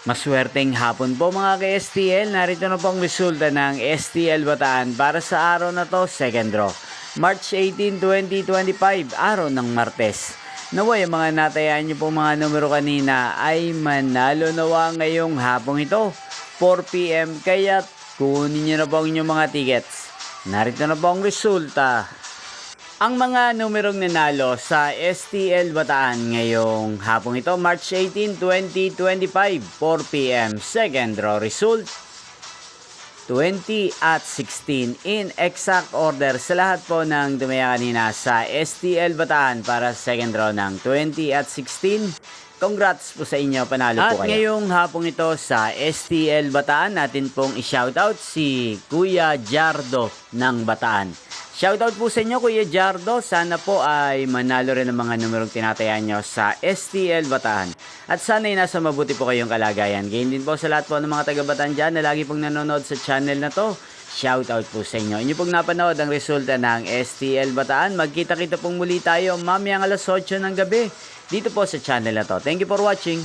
Maswerteng hapon po mga ka-STL. Narito na po ang resulta ng STL Bataan para sa araw na to, second draw. March 18, 2025, araw ng Martes. Naway ang mga natayaan nyo po mga numero kanina ay manalo nawa ngayong hapong ito, 4 PM. Kaya kunin nyo na po ang inyong mga tickets. Narito na po ang resulta. Ang mga numerong nanalo sa STL Bataan ngayong hapong ito, March 18, 2025, 4 PM. Second draw result, 20 at 16 in exact order sa lahat po ng dumaya kanina sa STL Bataan para sa second draw ng 20 at 16. Congrats po sa inyo, panalo po kayo. At ngayong hapong ito sa STL Bataan, natin pong i-shoutout si Kuya Jardo ng Bataan. Shoutout po sa inyo, Kuya Jardo. Sana po ay manalo rin ang mga numerong tinatayaan nyo sa STL Bataan. At sana ay nasa mabuti po kayong kalagayan. Gayon din po sa lahat po ng mga taga-Bataan dyan na lagi pong nanonood sa channel na to. Shoutout po sa inyo. Inyo pong napanood ang resulta ng STL Bataan. Magkita-kita pong muli tayo mamayang alas 8 ng gabi dito po sa channel na to. Thank you for watching.